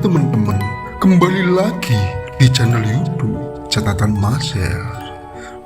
teman-teman, kembali lagi di channel YouTube Catatan Maser.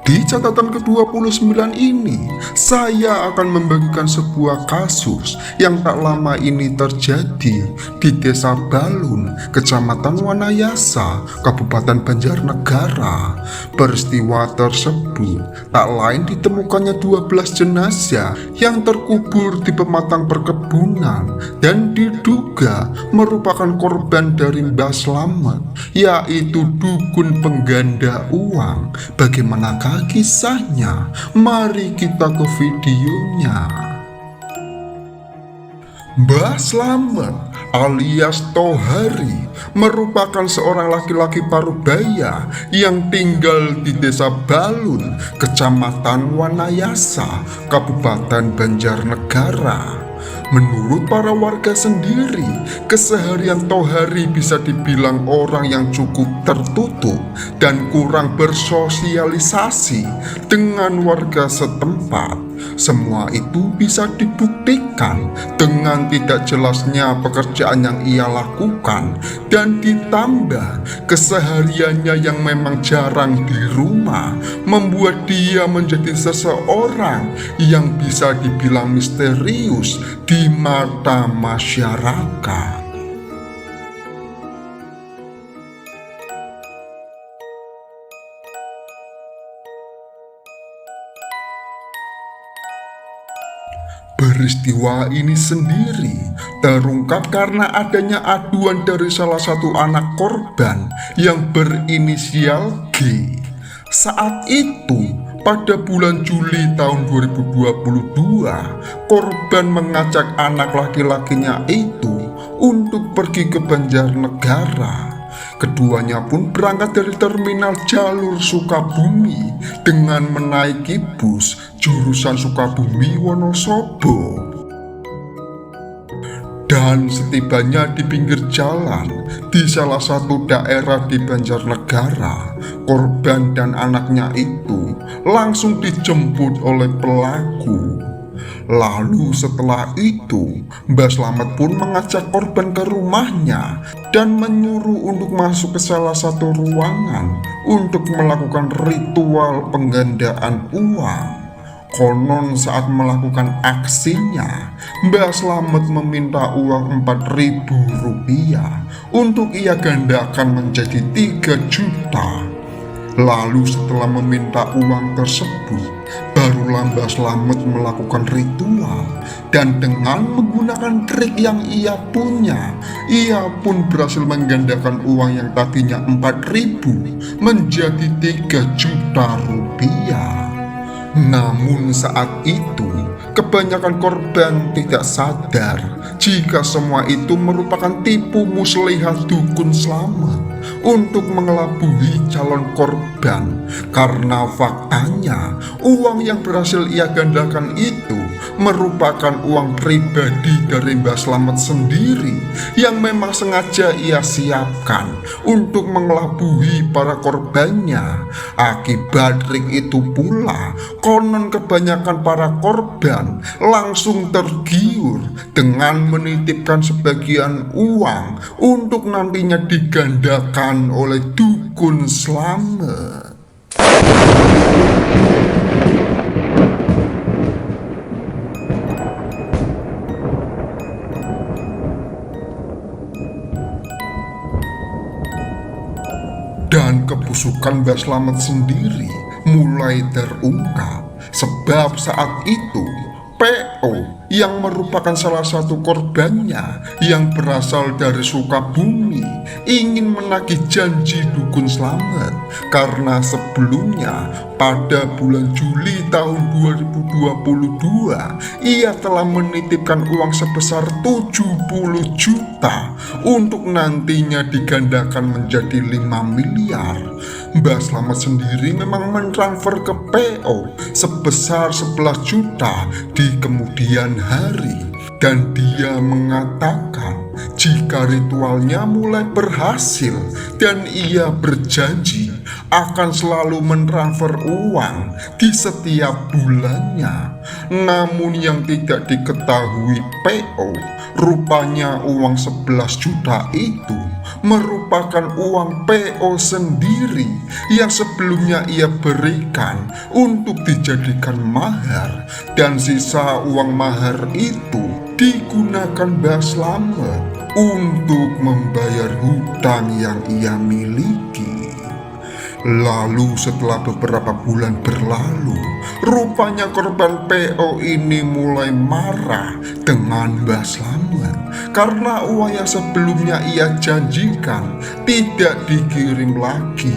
Di catatan ke-29 ini, saya akan membagikan sebuah kasus yang tak lama ini terjadi di Desa Balun, Kecamatan Wanayasa, Kabupaten Banjarnegara. Peristiwa tersebut tak lain ditemukannya 12 jenazah yang terkubur di pematang perkebunan dan diduga merupakan korban dari Mbah Slamet, yaitu dukun pengganda uang. Bagaimanakah kisahnya? Mari kita ke videonya. Mbah Slamet alias Tohari merupakan seorang laki-laki parubaya yang tinggal di Desa Balun, Kecamatan Wanayasa, Kabupaten Banjarnegara. Menurut para warga sendiri, keseharian Tohari bisa dibilang orang yang cukup tertutup dan kurang bersosialisasi dengan warga setempat. Semua itu bisa dibuktikan dengan tidak jelasnya pekerjaan yang ia lakukan, dan ditambah kesehariannya yang memang jarang di rumah membuat dia menjadi seseorang yang bisa dibilang misterius di mata masyarakat. Peristiwa ini sendiri terungkap karena adanya aduan dari salah satu anak korban yang berinisial G. Saat itu, pada bulan Juli tahun 2022, korban mengajak anak laki-lakinya itu untuk pergi ke Banjarnegara. Keduanya pun berangkat dari terminal jalur Sukabumi dengan menaiki bus jurusan Sukabumi Wonosobo. Dan setibanya di pinggir jalan di salah satu daerah di Banjarnegara, korban dan anaknya itu langsung dijemput oleh pelaku. Lalu setelah itu, Mbah Slamet pun mengajak korban ke rumahnya dan menyuruh untuk masuk ke salah satu ruangan untuk melakukan ritual penggandaan uang. Konon saat melakukan aksinya, Mbah Slamet meminta uang Rp4.000 untuk ia gandakan menjadi 3 juta. Lalu setelah meminta uang tersebut, barulah Mbah Slamet melakukan ritual, dan dengan menggunakan trik yang ia punya, ia pun berhasil menggandakan uang yang tadinya 4.000 menjadi 3 juta rupiah. Namun saat itu, kebanyakan korban tidak sadar jika semua itu merupakan tipu muslihat dukun Slamet untuk mengelabui calon korban, karena faktanya uang yang berhasil ia gandakan itu merupakan uang pribadi dari Mbah Slamet sendiri yang memang sengaja ia siapkan untuk mengelabui para korbannya. Akibat trik itu pula, konon kebanyakan para korban langsung tergiur dengan menitipkan sebagian uang untuk nantinya digandakan oleh dukun Slamet. Dan kebusukan Mbah Slamet sendiri mulai terungkap, sebab saat itu PO yang merupakan salah satu korbannya yang berasal dari Sukabumi ingin menagih janji dukun Slamet, karena sebelumnya pada bulan Juli tahun 2022 ia telah menitipkan uang sebesar 70 juta untuk nantinya digandakan menjadi 5 miliar. Mbah Slamet sendiri memang mentransfer ke PO sebesar 11 juta di kemudian hari, dan dia mengatakan jika ritualnya mulai berhasil dan ia berjanji akan selalu mentransfer uang di setiap bulannya. Namun yang tidak diketahui PO Rupanya uang 11 juta itu merupakan uang PO sendiri yang sebelumnya ia berikan untuk dijadikan mahar, dan sisa uang mahar itu digunakan Mbah Slamet untuk membayar hutang yang ia miliki. Lalu setelah beberapa bulan berlalu, rupanya korban PO ini mulai marah dengan Mbah Slamet karena uang yang sebelumnya ia janjikan tidak dikirim lagi.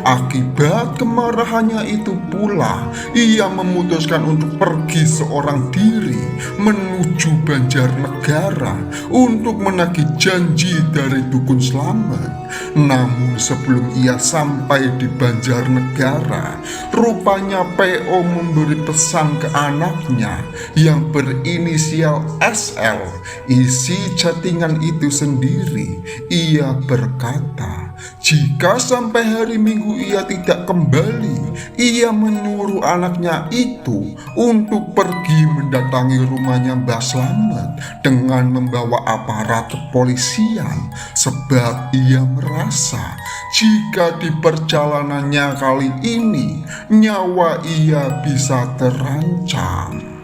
Akibat kemarahannya itu pula, ia memutuskan untuk pergi seorang diri menuju Banjarnegara untuk menagih janji dari Dukun Slamet. Namun sebelum ia sampai di Banjarnegara, rupanya PO memberi pesan ke anaknya yang berinisial SL. Isi chattingan itu sendiri, ia berkata, jika sampai hari Minggu ia tidak kembali, ia menyuruh anaknya itu untuk pergi mendatangi rumahnya Mbah Slamet dengan membawa aparat kepolisian, sebab ia merasa jika di perjalanannya kali ini nyawa ia bisa terancam.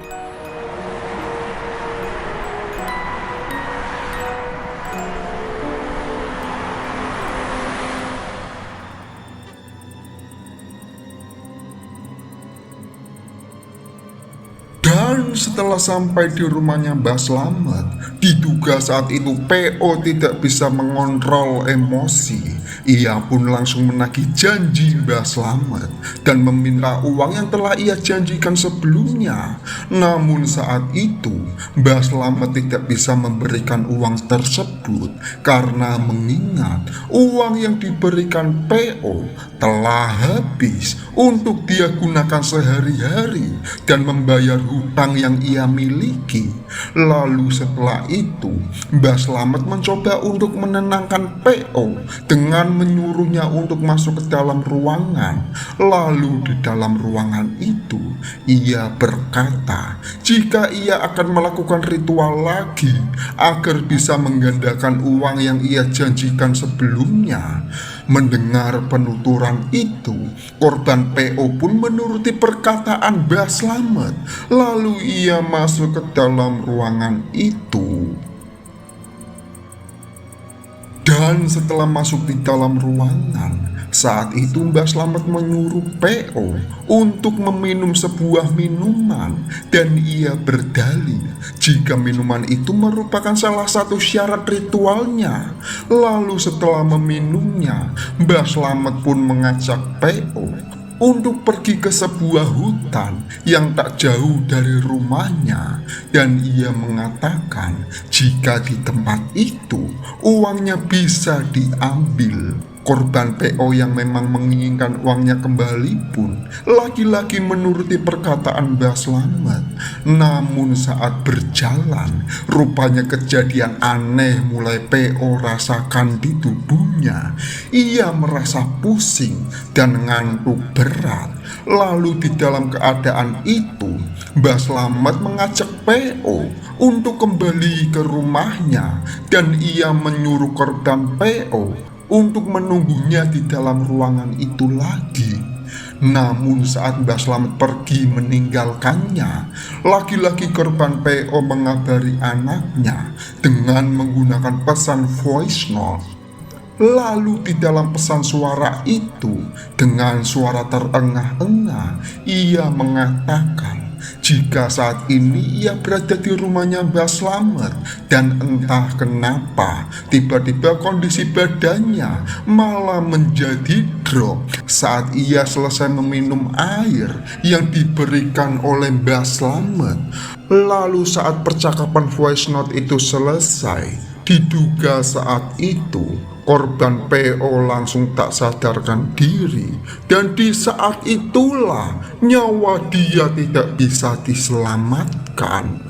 Dan setelah sampai di rumahnya Mbah Slamet, diduga saat itu PO tidak bisa mengontrol emosi. Ia pun langsung menagih janji Mbah Slamet dan meminta uang yang telah ia janjikan sebelumnya. Namun saat itu Mbah Slamet tidak bisa memberikan uang tersebut karena mengingat uang yang diberikan PO telah habis untuk dia gunakan sehari-hari dan membayar hutang yang ia miliki. Lalu setelah itu Mbah Slamet mencoba untuk menenangkan PO dengan menyuruhnya untuk masuk ke dalam ruangan. Lalu di dalam ruangan itu ia berkata jika ia akan melakukan ritual lagi agar bisa menggandakan uang yang ia janjikan sebelumnya. Mendengar penuturan itu, korban PO pun menuruti perkataan Mbah Slamet. Lalu ia masuk ke dalam ruangan itu. Dan setelah masuk di dalam ruangan, saat itu Mbah Slamet menyuruh PO untuk meminum sebuah minuman, dan ia berdalih jika minuman itu merupakan salah satu syarat ritualnya. Lalu setelah meminumnya, Mbah Slamet pun mengajak PO untuk pergi ke sebuah hutan yang tak jauh dari rumahnya, dan ia mengatakan jika di tempat itu uangnya bisa diambil. Korban PO yang memang menginginkan uangnya kembali pun lagi-lagi menuruti perkataan Mbah Slamet. Namun saat berjalan, rupanya kejadian aneh mulai PO rasakan di tubuhnya. Ia merasa pusing dan ngantuk berat. Lalu di dalam keadaan itu, Mbah Slamet mengajak PO untuk kembali ke rumahnya, dan ia menyuruh korban PO untuk menunggunya di dalam ruangan itu lagi. Namun saat Mbah Slamet pergi meninggalkannya, lagi-lagi korban PO mengabari anaknya dengan menggunakan pesan voice note. Lalu di dalam pesan suara itu, dengan suara terengah-engah, ia mengatakan jika saat ini ia berada di rumahnya Mbah Slamet, dan entah kenapa tiba-tiba kondisi badannya malah menjadi drop saat ia selesai meminum air yang diberikan oleh Mbah Slamet. Lalu saat percakapan voice note itu selesai, diduga saat itu korban PO langsung tak sadarkan diri, dan di saat itulah nyawa dia tidak bisa diselamatkan.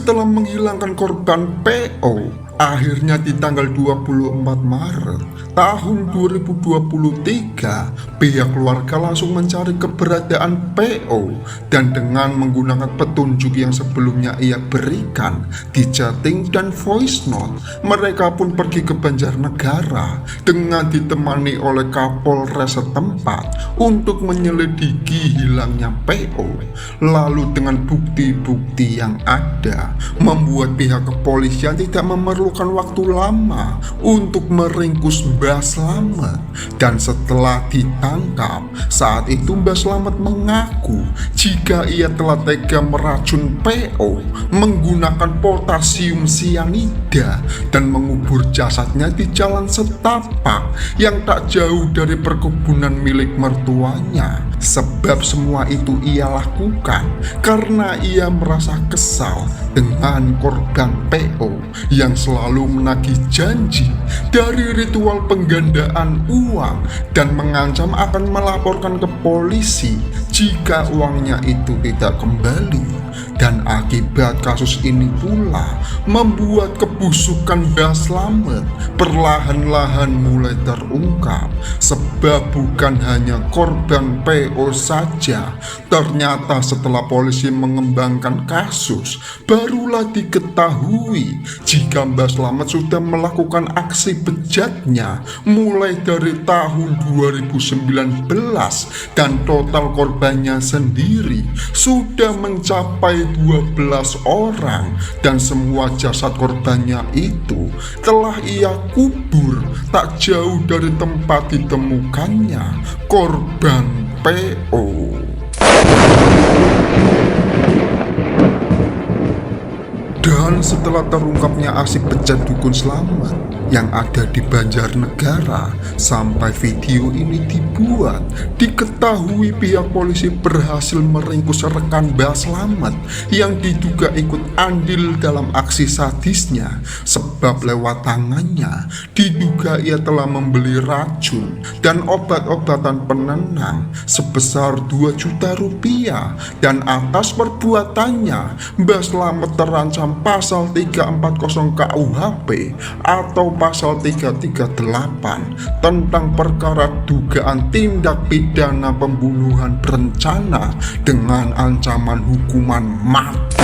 setelah menghilangkan korban PO, akhirnya di tanggal 24 Maret tahun 2023, pihak keluarga langsung mencari keberadaan PO dan dengan menggunakan petunjuk yang sebelumnya ia berikan di chatting dan voice note, mereka pun pergi ke Banjarnegara dengan ditemani oleh Kapolres setempat untuk menyelidiki hilangnya PO. Lalu dengan bukti-bukti yang ada membuat pihak kepolisian tidak memerlukan waktu lama untuk meringkus Mbah Slamet. Dan setelah ditangkap, saat itu Mbah Slamet mengaku jika ia telah tega meracun PO menggunakan potasium sianida dan mengubur jasadnya di jalan setapak yang tak jauh dari perkebunan milik mertuanya. Sebab semua itu ia lakukan karena ia merasa kesal dengan korban PO yang selalu menagih janji dari ritual penggandaan uang dan mengancam akan melaporkan ke polisi jika uangnya itu tidak kembali. Dan akibat kasus ini pula membuat kebusukan Mbah Slamet perlahan-lahan mulai terungkap. Sebab bukan hanya korban PO saja, ternyata setelah polisi mengembangkan kasus, barulah diketahui jika Mbah Slamet sudah melakukan aksi bejatnya mulai dari tahun 2019 dan total korbannya sendiri sudah mencapai 12 orang, dan semua jasad korbannya itu telah ia kubur tak jauh dari tempat ditemukannya korban PO. Dan setelah terungkapnya aksi bejat dukun Slamet yang ada di Banjarnegara sampai video ini dibuat, diketahui pihak polisi berhasil meringkus rekan Mbah Slamet yang diduga ikut andil dalam aksi sadisnya. Sebab lewat tangannya diduga ia telah membeli racun dan obat-obatan penenang sebesar 2 juta rupiah, dan atas perbuatannya Mbah Slamet terancam pasal 340 KUHP atau pasal 338 tentang perkara dugaan tindak pidana pembunuhan berencana dengan ancaman hukuman mati.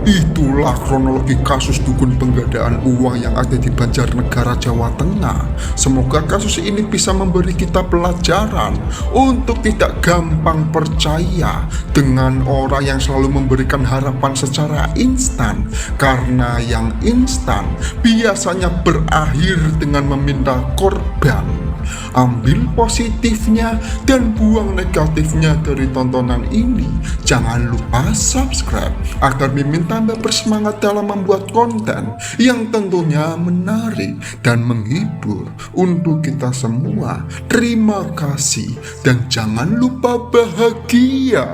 Itulah kronologi kasus dukun penggandaan uang yang ada di Banjarnegara, Jawa Tengah. Semoga kasus ini bisa memberi kita pelajaran untuk tidak gampang percaya dengan orang yang selalu memberikan harapan secara instan, karena yang instan biasanya berakhir dengan meminta korban. Ambil positifnya dan buang negatifnya dari tontonan ini. Jangan lupa subscribe agar Mimin tambah bersemangat dalam membuat konten yang tentunya menarik dan menghibur untuk kita semua. Terima kasih dan jangan lupa bahagia.